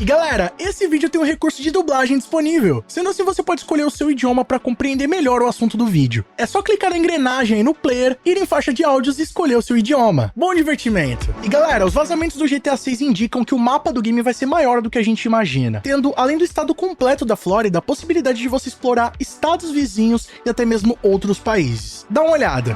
E galera, esse vídeo tem um recurso de dublagem disponível, sendo assim você pode escolher o seu idioma para compreender melhor o assunto do vídeo. É só clicar na engrenagem aí no player, ir em faixa de áudios e escolher o seu idioma. Bom divertimento! E galera, os vazamentos do GTA 6 indicam que o mapa do game vai ser maior do que a gente imagina, tendo, além do estado completo da Flórida, a possibilidade de você explorar estados vizinhos e até mesmo outros países. Dá uma olhada!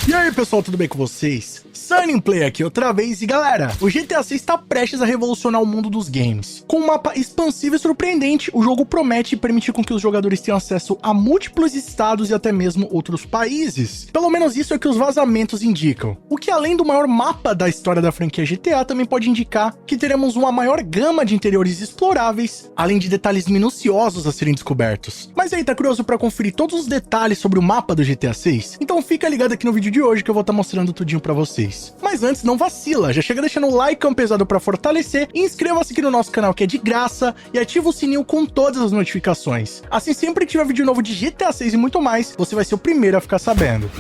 E aí pessoal, tudo bem com vocês? Sunnyplay aqui outra vez, e galera, o GTA 6 está prestes a revolucionar o mundo dos games. Com um mapa expansivo e surpreendente, o jogo promete permitir com que os jogadores tenham acesso a múltiplos estados e até mesmo outros países. Pelo menos isso é que os vazamentos indicam. O que além do maior mapa da história da franquia GTA, também pode indicar que teremos uma maior gama de interiores exploráveis, além de detalhes minuciosos a serem descobertos. Mas aí, tá curioso para conferir todos os detalhes sobre o mapa do GTA 6? Então fica ligado aqui no vídeo de hoje que eu vou estar mostrando tudinho para vocês. Mas antes, não vacila, já chega deixando o like pesado para fortalecer e inscreva-se aqui no nosso canal que é de graça e ativa o sininho com todas as notificações. Assim, sempre que tiver vídeo novo de GTA 6 e muito mais, você vai ser o primeiro a ficar sabendo.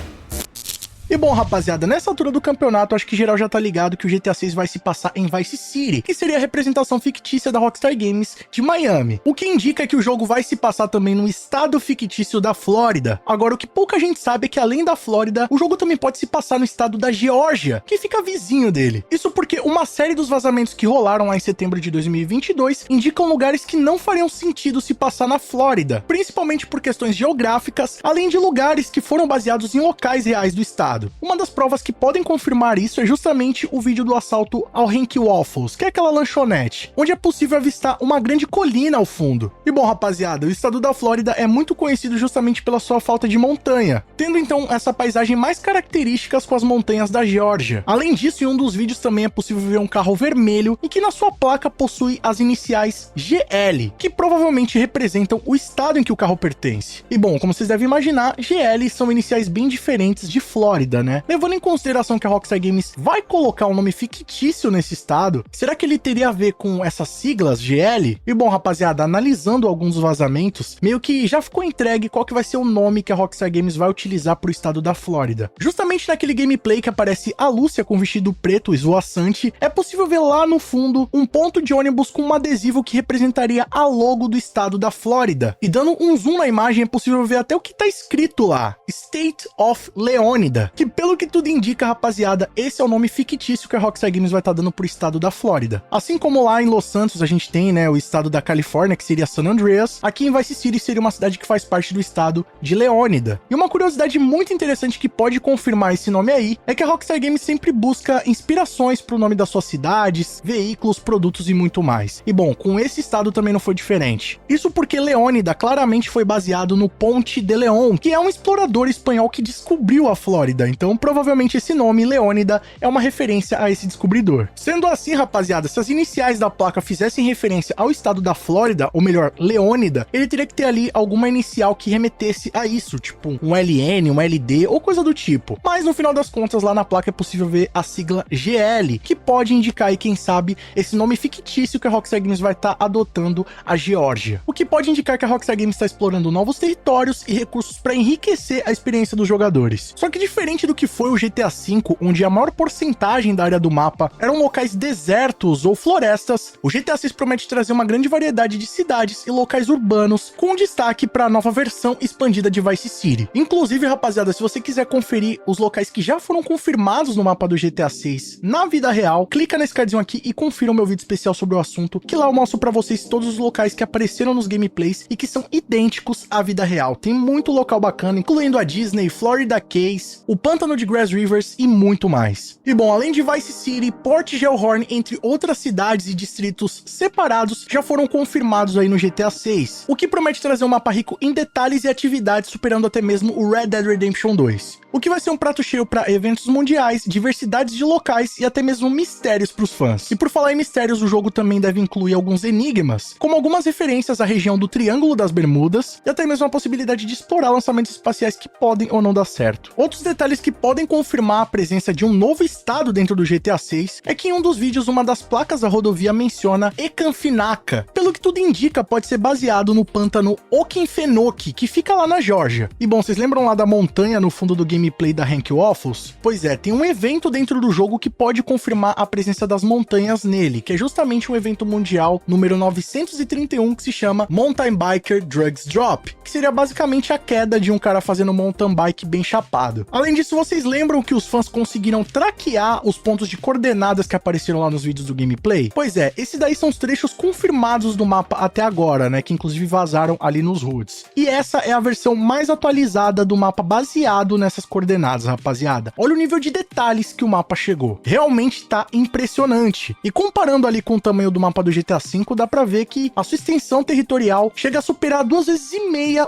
E bom, rapaziada, nessa altura do campeonato, acho que geral já tá ligado que o GTA 6 vai se passar em Vice City, que seria a representação fictícia da Rockstar Games de Miami. O que indica que o jogo vai se passar também no estado fictício da Flórida. Agora, o que pouca gente sabe é que além da Flórida, o jogo também pode se passar no estado da Geórgia, que fica vizinho dele. Isso porque uma série dos vazamentos que rolaram lá em setembro de 2022 indicam lugares que não fariam sentido se passar na Flórida, principalmente por questões geográficas, além de lugares que foram baseados em locais reais do estado. Uma das provas que podem confirmar isso é justamente o vídeo do assalto ao Hank Waffles, que é aquela lanchonete, onde é possível avistar uma grande colina ao fundo. E bom, rapaziada, o estado da Flórida é muito conhecido justamente pela sua falta de montanha, tendo então essa paisagem mais características com as montanhas da Geórgia. Além disso, em um dos vídeos também é possível ver um carro vermelho e que na sua placa possui as iniciais GL, que provavelmente representam o estado em que o carro pertence. E bom, como vocês devem imaginar, GL são iniciais bem diferentes de Flórida, né? Levando em consideração que a Rockstar Games vai colocar um nome fictício nesse estado, será que ele teria a ver com essas siglas GL? E bom, rapaziada, analisando alguns dos vazamentos, meio que já ficou entregue qual que vai ser o nome que a Rockstar Games vai utilizar para o estado da Flórida. Justamente naquele gameplay que aparece a Lúcia com vestido preto esvoaçante, é possível ver lá no fundo um ponto de ônibus com um adesivo que representaria a logo do estado da Flórida. E dando um zoom na imagem é possível ver até o que tá escrito lá, State of Leônida, que pelo que tudo indica, rapaziada, esse é o nome fictício que a Rockstar Games vai estar dando pro estado da Flórida. Assim como lá em Los Santos a gente tem, né, o estado da Califórnia, que seria San Andreas, aqui em Vice City seria uma cidade que faz parte do estado de Leônida. E uma curiosidade muito interessante que pode confirmar esse nome aí, é que a Rockstar Games sempre busca inspirações pro nome das suas cidades, veículos, produtos e muito mais. E bom, com esse estado também não foi diferente. Isso porque Leônida claramente foi baseado no Ponte de León, que é um explorador espanhol que descobriu a Flórida. Então, provavelmente esse nome, Leônida, é uma referência a esse descobridor. Sendo assim, rapaziada, se as iniciais da placa fizessem referência ao estado da Flórida, ou melhor, Leônida, ele teria que ter ali alguma inicial que remetesse a isso, tipo um LN, um LD ou coisa do tipo. Mas no final das contas, lá na placa é possível ver a sigla GL, que pode indicar aí, quem sabe, esse nome fictício que a Rockstar Games vai estar adotando, a Geórgia. O que pode indicar que a Rockstar Games está explorando novos territórios e recursos para enriquecer a experiência dos jogadores. Só que diferente do que foi o GTA V, onde a maior porcentagem da área do mapa eram locais desertos ou florestas, o GTA 6 promete trazer uma grande variedade de cidades e locais urbanos, com destaque para a nova versão expandida de Vice City. Inclusive, rapaziada, se você quiser conferir os locais que já foram confirmados no mapa do GTA 6 na vida real, clica nesse cardzinho aqui e confira o meu vídeo especial sobre o assunto, que lá eu mostro para vocês todos os locais que apareceram nos gameplays e que são idênticos à vida real. Tem muito local bacana, incluindo a Disney, Florida Keys, o Pântano de Grass Rivers e muito mais. E bom, além de Vice City, Port Gellhorn, entre outras cidades e distritos separados, já foram confirmados aí no GTA 6, o que promete trazer um mapa rico em detalhes e atividades, superando até mesmo o Red Dead Redemption 2. O que vai ser um prato cheio para eventos mundiais, diversidades de locais e até mesmo mistérios para os fãs. E por falar em mistérios, o jogo também deve incluir alguns enigmas, como algumas referências à região do Triângulo das Bermudas e até mesmo a possibilidade de explorar lançamentos espaciais que podem ou não dar certo. Outros detalhes detalhes que podem confirmar a presença de um novo estado dentro do GTA 6 é que em um dos vídeos uma das placas da rodovia menciona Ekanfinaka. Pelo que tudo indica, pode ser baseado no pântano Okefenokee, que fica lá na Geórgia. E bom, vocês lembram lá da montanha no fundo do gameplay da Rank Waffles? Pois é, tem um evento dentro do jogo que pode confirmar a presença das montanhas nele, que é justamente um evento mundial número 931 que se chama Mountain Biker Drugs Drop, que seria basicamente a queda de um cara fazendo mountain bike bem chapado. Além disso, vocês lembram que os fãs conseguiram traquear os pontos de coordenadas que apareceram lá nos vídeos do gameplay? Pois é, esses daí são os trechos confirmados do mapa até agora, né, que inclusive vazaram ali nos HUDs. E essa é a versão mais atualizada do mapa baseado nessas coordenadas, rapaziada. Olha o nível de detalhes que o mapa chegou. Realmente tá impressionante. E comparando ali com o tamanho do mapa do GTA V, dá pra ver que a sua extensão territorial chega a superar 2,5 vezes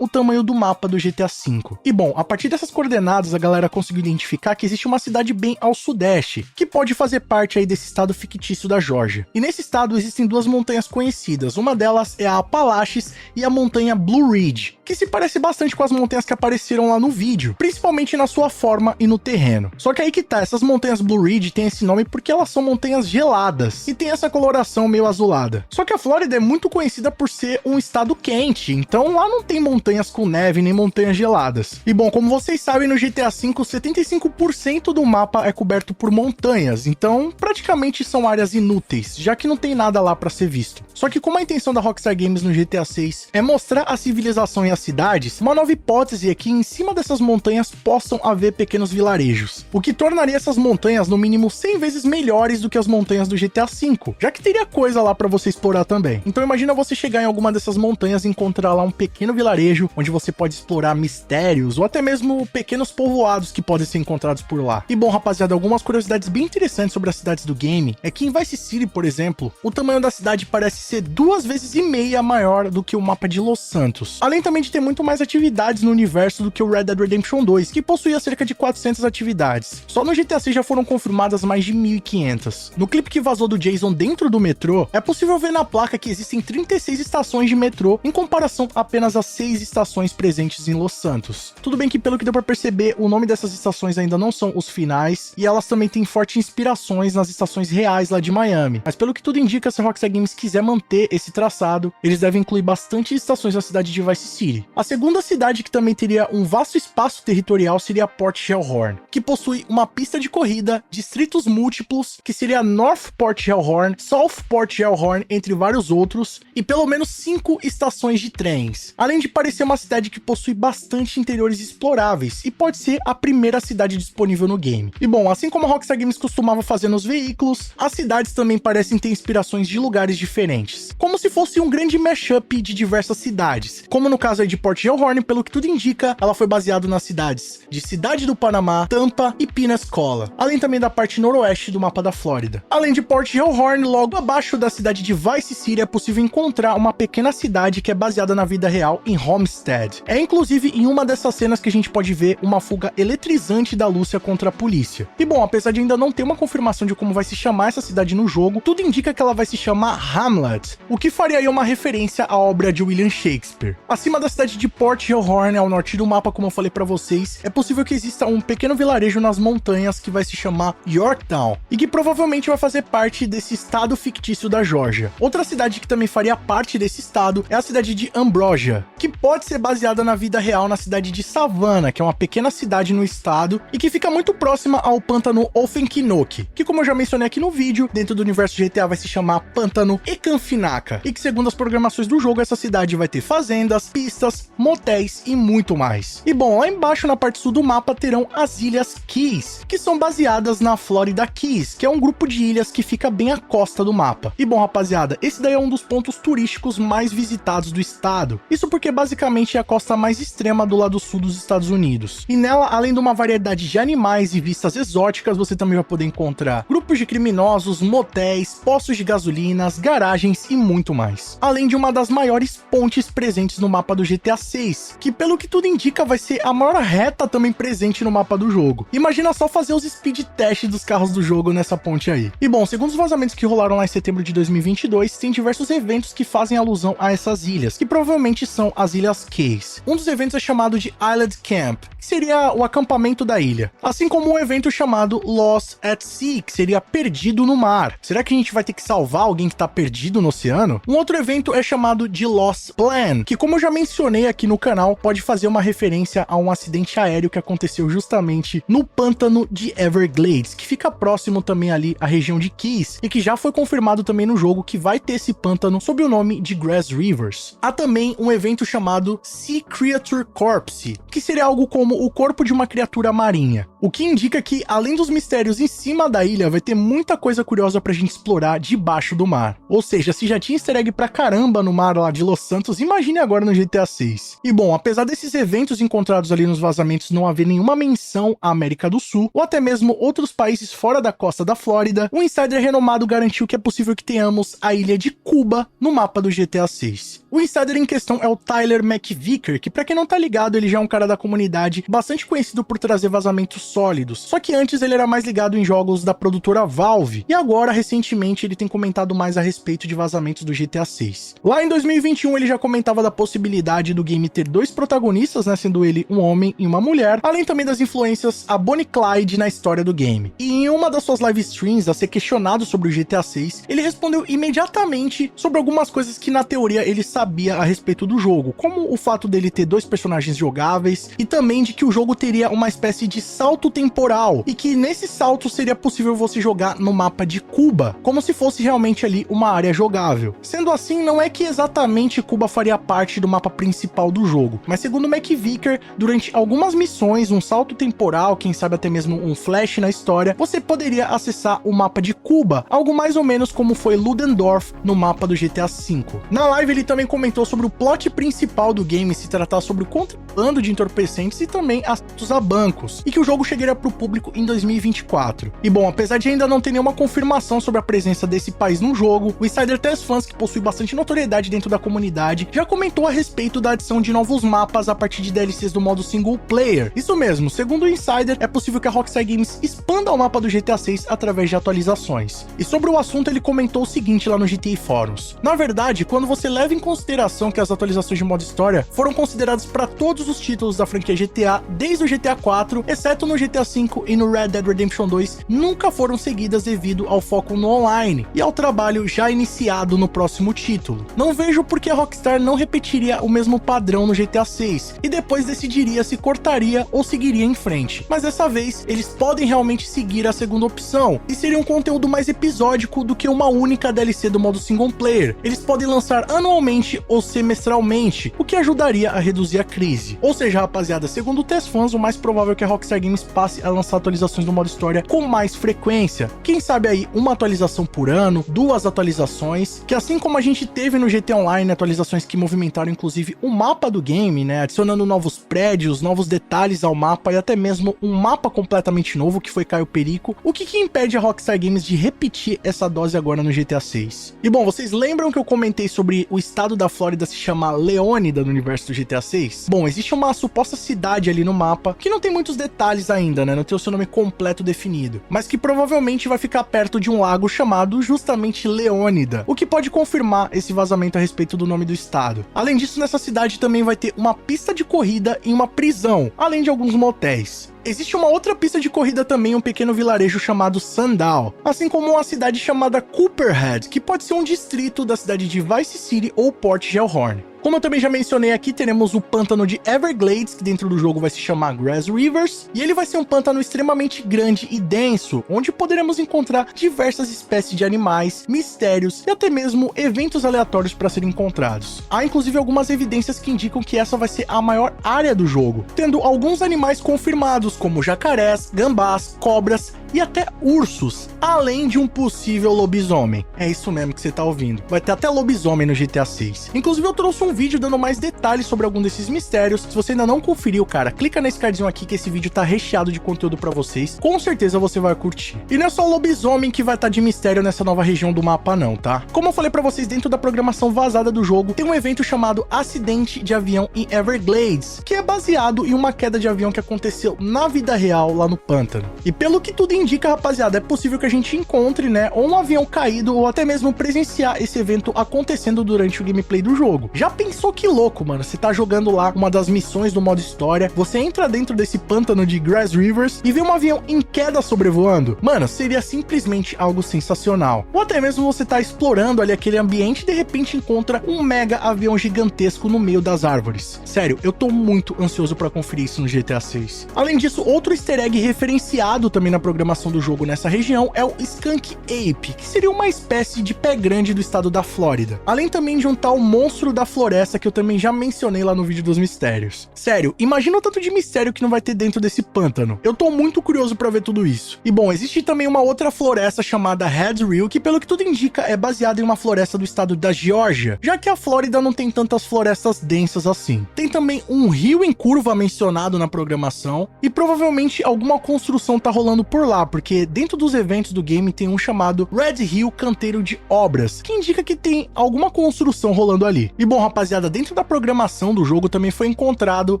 o tamanho do mapa do GTA V. E bom, a partir dessas coordenadas, a galera conseguiu identificar que existe uma cidade bem ao sudeste, que pode fazer parte aí desse estado fictício da Geórgia. E nesse estado existem duas montanhas conhecidas, uma delas é a Appalachians e a montanha Blue Ridge, que se parece bastante com as montanhas que apareceram lá no vídeo, principalmente na sua forma e no terreno. Só que aí que tá, essas montanhas Blue Ridge têm esse nome porque elas são montanhas geladas e tem essa coloração meio azulada. Só que a Flórida é muito conhecida por ser um estado quente, então lá não tem montanhas com neve nem montanhas geladas. E bom, como vocês sabem, no GTA V, 75% do mapa é coberto por montanhas, então praticamente são áreas inúteis, já que não tem nada lá pra ser visto. Só que como a intenção da Rockstar Games no GTA 6 é mostrar a civilização e as cidades, uma nova hipótese é que em cima dessas montanhas possam haver pequenos vilarejos, o que tornaria essas montanhas no mínimo 100 vezes melhores do que as montanhas do GTA V, já que teria coisa lá pra você explorar também. Então imagina você chegar em alguma dessas montanhas e encontrar lá um pequeno vilarejo, onde você pode explorar mistérios, ou até mesmo pequenos povoados que podem ser encontrados por lá. E bom, rapaziada, algumas curiosidades bem interessantes sobre as cidades do game é que em Vice City, por exemplo, o tamanho da cidade parece ser 2,5 vezes maior do que o mapa de Los Santos. Além também de ter muito mais atividades no universo do que o Red Dead Redemption 2, que possuía cerca de 400 atividades. Só no GTA 6 já foram confirmadas mais de 1.500. No clipe que vazou do Jason dentro do metrô, é possível ver na placa que existem 36 estações de metrô, em comparação apenas às 6 estações presentes em Los Santos. Tudo bem que, pelo que deu pra perceber, o nome dessas estações ainda não são os finais, e elas também têm fortes inspirações nas estações reais lá de Miami. Mas pelo que tudo indica, se a Rockstar Games quiser manter esse traçado, eles devem incluir bastante estações na cidade de Vice City. A segunda cidade que também teria um vasto espaço territorial seria Port Hellhorn, que possui uma pista de corrida, distritos múltiplos, que seria North Port Hellhorn, South Port Hellhorn, entre vários outros, e pelo menos 5 estações de trens. Além de parecer uma cidade que possui bastante interiores exploráveis, e pode ser a primeira cidade disponível no game. E bom, assim como a Rockstar Games costumava fazer nos veículos, as cidades também parecem ter inspirações de lugares diferentes, como se fosse um grande mashup de diversas cidades. Como no caso aí de Port Hellhorn, pelo que tudo indica, ela foi baseada nas cidades de Cidade do Panamá, Tampa e Pensacola, além também da parte noroeste do mapa da Flórida. Além de Port Hellhorn, logo abaixo da cidade de Vice City é possível encontrar uma pequena cidade que é baseada na vida real em Homestead. É inclusive em uma dessas cenas que a gente pode ver uma fuga eletrizante da Lúcia contra a polícia. E bom, apesar de ainda não ter uma confirmação de como vai se chamar essa cidade no jogo, tudo indica que ela vai se chamar Hamlet, o que faria aí uma referência à obra de William Shakespeare. Acima da cidade de Port Hellhorn, ao norte do mapa, como eu falei pra vocês, é possível que exista um pequeno vilarejo nas montanhas que vai se chamar Yorktown, e que provavelmente vai fazer parte desse estado fictício da Geórgia. Outra cidade que também faria parte desse estado é a cidade de Ambrosia, que pode ser baseada na vida real na cidade de Savannah, que é uma pequena cidade no estado e que fica muito próxima ao pântano Okefenokee, que, como eu já mencionei aqui no vídeo, dentro do universo GTA vai se chamar Pântano Ekanfinaka, e que, segundo as programações do jogo, essa cidade vai ter fazendas, pistas, motéis e muito mais. E bom, lá embaixo na parte sul do mapa terão as Ilhas Keys, que são baseadas na Florida Keys, que é um grupo de ilhas que fica bem à costa do mapa. E bom, rapaziada, esse daí é um dos pontos turísticos mais visitados do estado. Isso porque basicamente é a costa mais extrema do lado sul dos Estados Unidos. E nela, além de uma variedade de animais e vistas exóticas, você também vai poder encontrar grupos de criminosos, motéis, postos de gasolinas, garagens e muito mais. Além de uma das maiores pontes presentes no mapa do GTA 6, que pelo que tudo indica vai ser a maior reta também presente no mapa do jogo. Imagina só fazer os speed test dos carros do jogo nessa ponte aí. E bom, segundo os vazamentos que rolaram lá em setembro de 2022, tem diversos eventos que fazem alusão a essas ilhas, que provavelmente são as Ilhas Keys. Um dos eventos é chamado de Island Camp, que seria o acampamento acampamento da ilha, assim como um evento chamado Lost at Sea, que seria perdido no mar. Será que a gente vai ter que salvar alguém que tá perdido no oceano? Um outro evento é chamado de Lost Plan, que, como eu já mencionei aqui no canal, pode fazer uma referência a um acidente aéreo que aconteceu justamente no pântano de Everglades, que fica próximo também ali à região de Keys, e que já foi confirmado também no jogo que vai ter esse pântano sob o nome de Grass Rivers. Há também um evento chamado Sea Creature Corpse, que seria algo como o corpo de uma criatura marinha, o que indica que, além dos mistérios em cima da ilha, vai ter muita coisa curiosa pra gente explorar debaixo do mar. Ou seja, se já tinha easter egg pra caramba no mar lá de Los Santos, imagine agora no GTA 6. E bom, apesar desses eventos encontrados ali nos vazamentos não haver nenhuma menção à América do Sul, ou até mesmo outros países fora da costa da Flórida, um insider renomado garantiu que é possível que tenhamos a ilha de Cuba no mapa do GTA 6. O insider em questão é o Tyler McVicker, que, pra quem não tá ligado, ele já é um cara da comunidade bastante conhecido por trazer vazamentos sólidos, só que antes ele era mais ligado em jogos da produtora Valve, e agora, recentemente, ele tem comentado mais a respeito de vazamentos do GTA 6. Lá em 2021, ele já comentava da possibilidade do game ter dois protagonistas, né, sendo ele um homem e uma mulher, além também das influências a Bonnie e Clyde na história do game. E em uma das suas live streams, a ser questionado sobre o GTA 6, ele respondeu imediatamente sobre algumas coisas que, na teoria, ele sabia a respeito do jogo, como o fato dele ter dois personagens jogáveis, e também de que o jogo teria uma espécie de salto temporal, e que nesse salto seria possível você jogar no mapa de Cuba, como se fosse realmente ali uma área jogável. Sendo assim, não é que exatamente Cuba faria parte do mapa principal do jogo, mas segundo McVicker, durante algumas missões, um salto temporal, quem sabe até mesmo um flash na história, você poderia acessar o mapa de Cuba, algo mais ou menos como foi Ludendorff no mapa do GTA V. Na live ele também comentou sobre o plot principal do game se tratar sobre o contrabando de entorpecentes e também assaltos a bancos, e que o jogo chegaria para o público em 2024. E bom, apesar de ainda não ter nenhuma confirmação sobre a presença desse país no jogo, o Insider Test Fans, que possui bastante notoriedade dentro da comunidade, já comentou a respeito da adição de novos mapas a partir de DLCs do modo single player. Isso mesmo, segundo o Insider, é possível que a Rockstar Games expanda o mapa do GTA 6 através de atualizações. E sobre o assunto ele comentou o seguinte lá no GTA Forums: na verdade, quando você leva em consideração que as atualizações de modo história foram consideradas para todos os títulos da franquia GTA desde o GTA 4, exceto no GTA 5 e no Red Dead Redemption 2, nunca foram seguidas devido ao foco no online e ao trabalho já iniciado no próximo título. Não vejo por que a Rockstar não repetiria o mesmo padrão no GTA 6 e depois decidiria se cortaria ou seguiria em frente, mas dessa vez eles podem realmente seguir a segunda opção e seria um conteúdo mais episódico do que uma única DLC do modo single player. Eles podem lançar anualmente ou semestralmente, o que ajudaria a reduzir a crise. Ou seja, rapaziada, segundo o Test Fans, o mais provável é que a Rockstar Games passe a lançar atualizações do modo história com mais frequência. Quem sabe aí uma atualização por ano, duas atualizações, que assim como a gente teve no GTA Online, atualizações que movimentaram inclusive o mapa do game, né, adicionando novos prédios, novos detalhes ao mapa e até mesmo um mapa completamente novo que foi Caio Perico. O que impede a Rockstar Games de repetir essa dose agora no GTA 6? E bom, vocês lembram que eu comentei sobre o estado da Flórida se chamar Leônida no universo do GTA 6? Bom, existe uma suposta cidade ali no mapa que não tem muitos detalhes ainda, né, não tem o seu nome completo definido, mas que provavelmente vai ficar perto de um lago chamado justamente Leônida, o que pode confirmar esse vazamento a respeito do nome do estado. Além disso, nessa cidade também vai ter uma pista de corrida e uma prisão, além de alguns motéis. Existe uma outra pista de corrida também, um pequeno vilarejo chamado Sundown, assim como uma cidade chamada Cooperhead, que pode ser um distrito da cidade de Vice City ou Port Gellhorn. Como eu também já mencionei aqui, teremos o pântano de Everglades, que dentro do jogo vai se chamar Grass Rivers, e ele vai ser um pântano extremamente grande e denso, onde poderemos encontrar diversas espécies de animais, mistérios e até mesmo eventos aleatórios para serem encontrados. Há inclusive algumas evidências que indicam que essa vai ser a maior área do jogo, tendo alguns animais confirmados, como jacarés, gambás, cobras e até ursos, além de um possível lobisomem. É isso mesmo que você tá ouvindo. Vai ter até lobisomem no GTA 6. Inclusive eu trouxe um vídeo dando mais detalhes sobre algum desses mistérios. Se você ainda não conferiu, cara, clica nesse cardzinho aqui que esse vídeo tá recheado de conteúdo pra vocês. Com certeza você vai curtir. E não é só o lobisomem que vai estar de mistério nessa nova região do mapa não, tá? Como eu falei pra vocês, dentro da programação vazada do jogo, tem um evento chamado Acidente de Avião em Everglades, que é baseado em uma queda de avião que aconteceu na vida real lá no pântano. E pelo que tudo indica, indica, rapaziada, é possível que a gente encontre, né, ou um avião caído ou até mesmo presenciar esse evento acontecendo durante o gameplay do jogo. Já pensou que louco, mano? Você tá jogando lá uma das missões do modo história, você entra dentro desse pântano de Grass Rivers e vê um avião em queda sobrevoando? Mano, seria simplesmente algo sensacional. Ou até mesmo você tá explorando ali aquele ambiente e de repente encontra um mega avião gigantesco no meio das árvores. Sério, eu tô muito ansioso pra conferir isso no GTA 6. Além disso, outro easter egg referenciado também na programação do jogo nessa região é o Skunk Ape, que seria uma espécie de pé grande do estado da Flórida. Além também de um tal monstro da floresta que eu também já mencionei lá no vídeo dos mistérios. Sério, imagina o tanto de mistério que não vai ter dentro desse pântano. Eu tô muito curioso pra ver tudo isso. E bom, existe também uma outra floresta chamada Headrill, que pelo que tudo indica é baseada em uma floresta do estado da Geórgia, já que a Flórida não tem tantas florestas densas assim. Tem também um rio em curva mencionado na programação e provavelmente alguma construção tá rolando por lá, porque dentro dos eventos do game tem um chamado Red Hill Canteiro de Obras, que indica que tem alguma construção rolando ali. E bom, rapaziada, dentro da programação do jogo também foi encontrado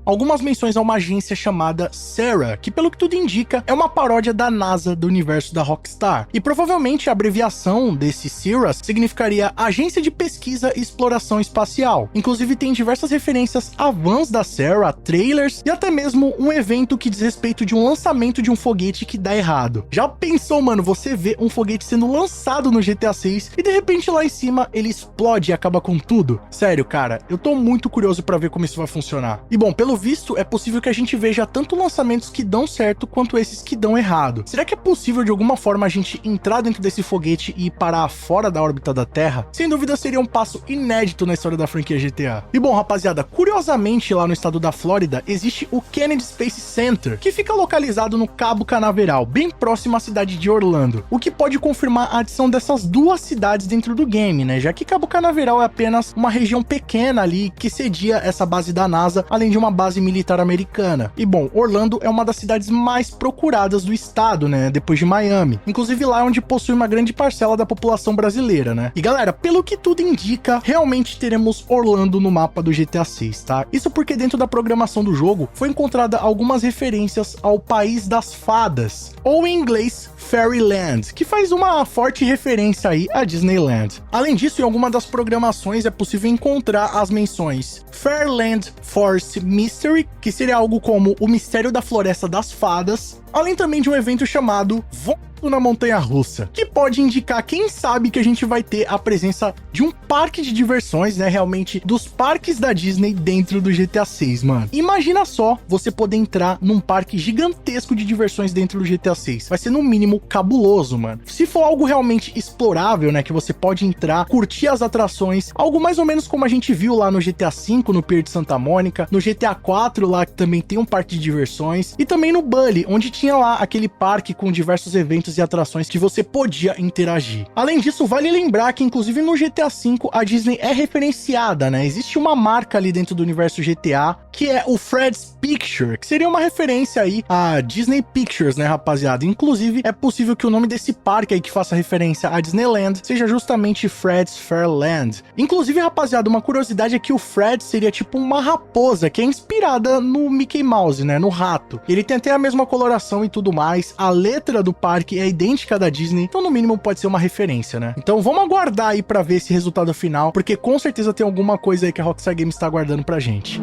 algumas menções a uma agência chamada Sarah, que pelo que tudo indica é uma paródia da NASA do universo da Rockstar. E provavelmente a abreviação desse Sarah significaria Agência de Pesquisa e Exploração Espacial. Inclusive tem diversas referências a vans da Sarah, trailers e até mesmo um evento que diz respeito de um lançamento de um foguete que dá errado. Já pensou, mano, você vê um foguete sendo lançado no GTA 6 e de repente lá em cima ele explode e acaba com tudo? Sério, cara, eu tô muito curioso pra ver como isso vai funcionar. E bom, pelo visto, é possível que a gente veja tanto lançamentos que dão certo quanto esses que dão errado. Será que é possível de alguma forma a gente entrar dentro desse foguete e parar fora da órbita da Terra? Sem dúvida seria um passo inédito na história da franquia GTA. E bom, rapaziada, curiosamente lá no estado da Flórida existe o Kennedy Space Center, que fica localizado no Cabo Canaveral, bem próximo à cidade de Orlando, o que pode confirmar a adição dessas duas cidades dentro do game, né? Já que Cabo Canaveral é apenas uma região pequena ali que cedia essa base da NASA, além de uma base militar americana. E bom, Orlando é uma das cidades mais procuradas do estado, né? Depois de Miami. Inclusive lá é onde possui uma grande parcela da população brasileira, né? E galera, pelo que tudo indica, realmente teremos Orlando no mapa do GTA 6, tá? Isso porque dentro da programação do jogo foi encontrada algumas referências ao País das Fadas, ou em inglês Fairyland, que faz uma forte referência aí a Disneyland. Além disso, em alguma das programações é possível encontrar as menções Fairland Forest Mystery, que seria algo como o mistério da Floresta das Fadas, além também de um evento chamado na Montanha Russa, que pode indicar, quem sabe, que a gente vai ter a presença de um parque de diversões, né, realmente, dos parques da Disney dentro do GTA 6, mano. Imagina só você poder entrar num parque gigantesco de diversões dentro do GTA 6. Vai ser, no mínimo, cabuloso, mano. Se for algo realmente explorável, né, que você pode entrar, curtir as atrações, algo mais ou menos como a gente viu lá no GTA 5, no Pier de Santa Mônica, no GTA 4 lá, que também tem um parque de diversões, e também no Bully, onde tinha lá aquele parque com diversos eventos e atrações que você podia interagir. Além disso, vale lembrar que inclusive no GTA V a Disney é referenciada, né? Existe uma marca ali dentro do universo GTA que é o Fred's Picture, que seria uma referência aí a Disney Pictures, né, rapaziada? Inclusive, é possível que o nome desse parque aí que faça referência a Disneyland seja justamente Fred's Fairland. Inclusive, rapaziada, uma curiosidade é que o Fred seria tipo uma raposa que é inspirada no Mickey Mouse, né, no rato. Ele tem até a mesma coloração e tudo mais. A letra do parque é idêntica da Disney, então no mínimo pode ser uma referência, né? Então vamos aguardar aí pra ver esse resultado final, porque com certeza tem alguma coisa aí que a Rockstar Games tá aguardando pra gente.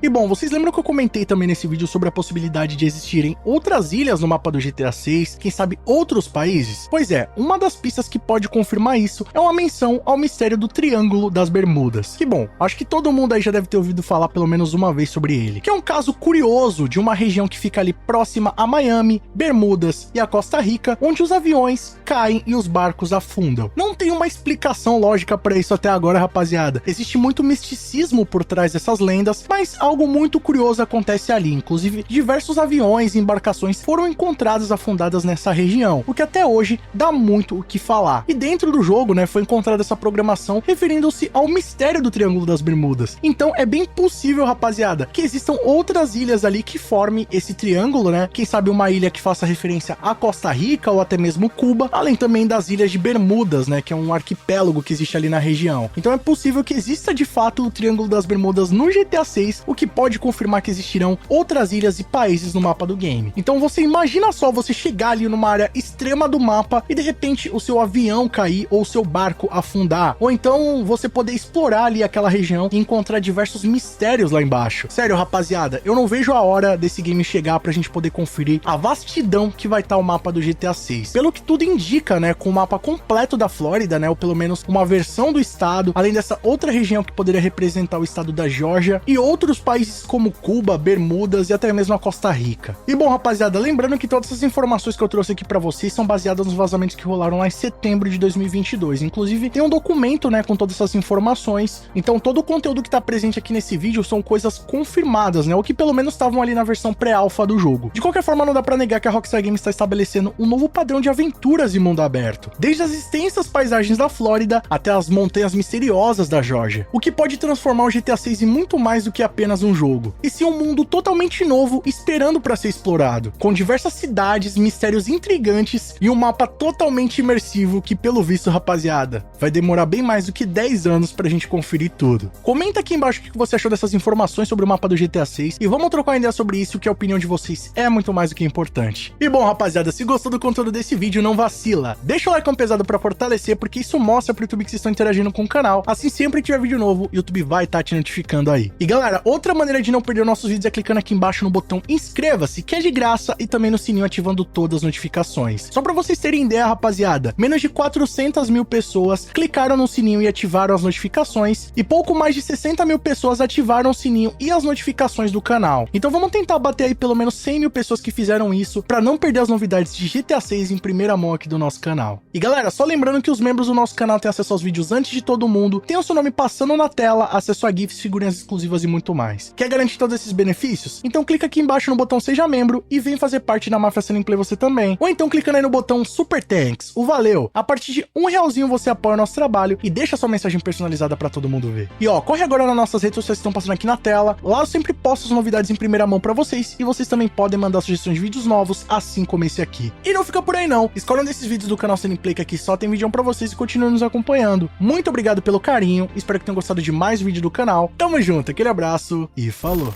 E bom, vocês lembram que eu comentei também nesse vídeo sobre a possibilidade de existirem outras ilhas no mapa do GTA 6, quem sabe outros países? Pois é, uma das pistas que pode confirmar isso é uma menção ao mistério do Triângulo das Bermudas. Que bom, acho que todo mundo aí já deve ter ouvido falar pelo menos uma vez sobre ele, que é um caso curioso de uma região que fica ali próxima a Miami, Bermudas e a Costa Rica, onde os aviões caem e os barcos afundam. Não tem uma explicação lógica para isso até agora, rapaziada. Existe muito misticismo por trás dessas lendas, mas algo muito curioso acontece ali. Inclusive, diversos aviões e embarcações foram encontradas afundadas nessa região, o que até hoje dá muito o que falar. E dentro do jogo, né, foi encontrada essa programação referindo-se ao mistério do Triângulo das Bermudas. Então é bem possível, rapaziada, que existam outras ilhas ali que formem esse triângulo, né? Quem sabe uma ilha que faça referência a Costa Rica ou até mesmo Cuba, além também das ilhas de Bermudas, né, que é um arquipélago que existe ali na região. Então é possível que exista de fato o Triângulo das Bermudas no GTA 6, o que que pode confirmar que existirão outras ilhas e países no mapa do game. Então você imagina só você chegar ali numa área extrema do mapa e de repente o seu avião cair ou o seu barco afundar, ou então você poder explorar ali aquela região e encontrar diversos mistérios lá embaixo. Sério, rapaziada, eu não vejo a hora desse game chegar pra gente poder conferir a vastidão que vai estar o mapa do GTA 6. Pelo que tudo indica, né, com o mapa completo da Flórida, né, ou pelo menos uma versão do estado, além dessa outra região que poderia representar o estado da Geórgia e outros países como Cuba, Bermudas e até mesmo a Costa Rica. E bom, rapaziada, lembrando que todas essas informações que eu trouxe aqui pra vocês são baseadas nos vazamentos que rolaram lá em setembro de 2022. Inclusive, tem um documento, né, com todas essas informações. Então, todo o conteúdo que tá presente aqui nesse vídeo são coisas confirmadas, né, ou que pelo menos estavam ali na versão pré-alpha do jogo. De qualquer forma, não dá pra negar que a Rockstar Games está estabelecendo um novo padrão de aventuras em mundo aberto. Desde as extensas paisagens da Flórida até as montanhas misteriosas da Geórgia. O que pode transformar o GTA 6 em muito mais do que apenas um jogo. E sim um mundo totalmente novo esperando para ser explorado. Com diversas cidades, mistérios intrigantes e um mapa totalmente imersivo que, pelo visto, rapaziada, vai demorar bem mais do que 10 anos pra gente conferir tudo. Comenta aqui embaixo o que você achou dessas informações sobre o mapa do GTA 6 e vamos trocar uma ideia sobre isso, que a opinião de vocês é muito mais do que importante. E bom, rapaziada, se gostou do conteúdo desse vídeo, não vacila. Deixa o like pesado pra fortalecer, porque isso mostra pro YouTube que vocês estão interagindo com o canal. Assim, sempre que tiver vídeo novo, o YouTube vai estar te notificando aí. E galera, outra maneira de não perder nossos vídeos é clicando aqui embaixo no botão inscreva-se, que é de graça, e também no sininho ativando todas as notificações. Só pra vocês terem ideia, rapaziada, menos de 400 mil pessoas clicaram no sininho e ativaram as notificações, e pouco mais de 60 mil pessoas ativaram o sininho e as notificações do canal. Então vamos tentar bater aí pelo menos 100 mil pessoas que fizeram isso, pra não perder as novidades de GTA 6 em primeira mão aqui do nosso canal. E galera, só lembrando que os membros do nosso canal têm acesso aos vídeos antes de todo mundo, tem o seu nome passando na tela, acesso a GIFs, figurinhas exclusivas e muito mais. Quer garantir todos esses benefícios? Então clica aqui embaixo no botão Seja Membro e vem fazer parte da Máfia Sunny Play você também. Ou então clicando aí no botão Super Thanks, o valeu. A partir de R$1 você apoia o nosso trabalho e deixa sua mensagem personalizada pra todo mundo ver. E ó, corre agora nas nossas redes sociais que estão passando aqui na tela. Lá eu sempre posto as novidades em primeira mão pra vocês e vocês também podem mandar sugestões de vídeos novos, assim como esse aqui. E não fica por aí não, escolha um desses vídeos do canal Sunny Play, que aqui só tem vídeo pra vocês, e continue nos acompanhando. Muito obrigado pelo carinho, espero que tenham gostado de mais vídeo do canal. Tamo junto, aquele abraço e falou!